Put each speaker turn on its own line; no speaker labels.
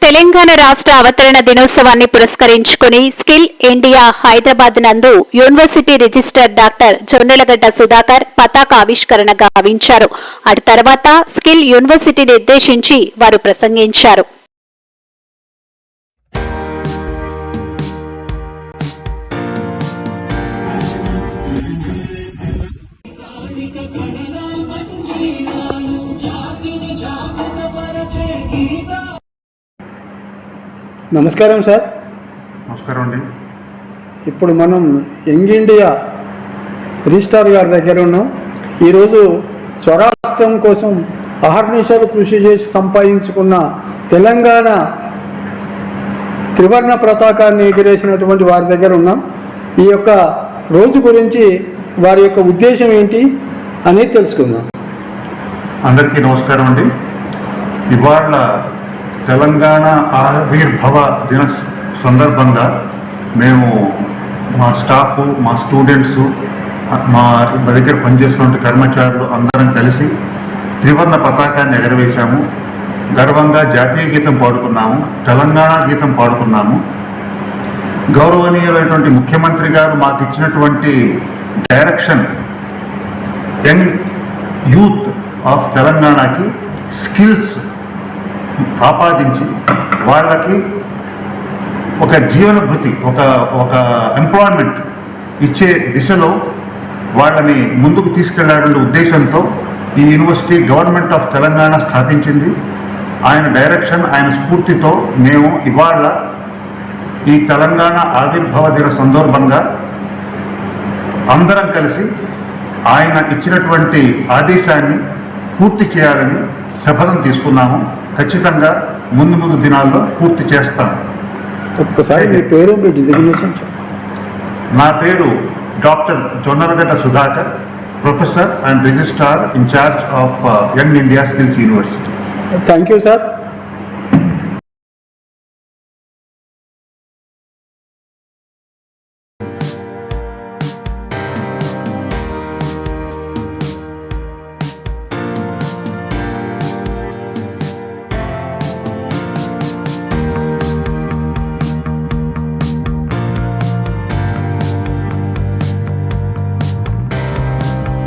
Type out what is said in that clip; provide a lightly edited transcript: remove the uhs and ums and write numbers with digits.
తెలంగాణ రాష్ట్ర అవతరణ దినోత్సవాన్ని పురస్కరించుకుని స్కిల్ ఇండియా హైదరాబాద్ నందు university register doctor Jonnalagadda Sudhakar పతాక ఆవిష్కరణ గావించారు. అటు తర్వాత స్కిల్ యూనివర్సిటీని ఉద్దేశించి వారు ప్రసంగించారు.
నమస్కారం సార్.
నమస్కారం అండి.
ఇప్పుడు మనం యంగ్ ఇండియా రిజిస్ట్రార్ గారి దగ్గర ఉన్నాం. ఈరోజు స్వరాష్ట్రం కోసం అహర్నిశలు కృషి చేసి సంపాదించుకున్న తెలంగాణ త్రివర్ణ పతాకాన్ని ఎగిరేసినటువంటి వారి దగ్గర ఉన్నాం. ఈ యొక్క రోజు గురించి వారి యొక్క ఉద్దేశం ఏంటి అనేది తెలుసుకుందాం.
అందరికీ నమస్కారం అండి. ఇవాళ తెలంగాణ ఆవిర్భావ దిన సందర్భంగా మేము మా స్టాఫ్, మా స్టూడెంట్స్, మా దగ్గర పనిచేస్తున్న కర్మచారులు అందరం కలిసి త్రివర్ణ పతాకాన్ని ఎగరవేశాము. గర్వంగా జాతీయ గీతం పాడుకున్నాము, తెలంగాణ గీతం పాడుకున్నాము. గౌరవనీయులైనటువంటి ముఖ్యమంత్రి గారు మాకు ఇచ్చినటువంటి డైరెక్షన్ యంగ్ యూత్ ఆఫ్ తెలంగాణకి స్కిల్స్ ఆపాదించి వాళ్ళకి ఒక జీవన భృతి, ఒక ఎంప్లాయ్మెంట్ ఇచ్చే దిశలో వాళ్ళని ముందుకు తీసుకెళ్లాలనే ఉద్దేశంతో ఈ యూనివర్సిటీ గవర్నమెంట్ ఆఫ్ తెలంగాణ స్థాపించింది. ఆయన డైరెక్షన్, ఆయన స్ఫూర్తితో మేము ఇవాళ ఈ తెలంగాణ ఆవిర్భావ దిన సందర్భంగా అందరం కలిసి ఆయన ఇచ్చినటువంటి ఆదేశాన్ని పూర్తి చేయాలని శపథం తీసుకున్నాము. ఖచ్చితంగా ముందు దినాల్లో పూర్తి చేస్తాం.
ఒక్కసారి మీ పేరు, మీ డిజిగ్నేషన్?
నా పేరు doctor Jonnalagadda Sudhakar, professor and registrar incharge of Young India Skills University.
Thank you sir.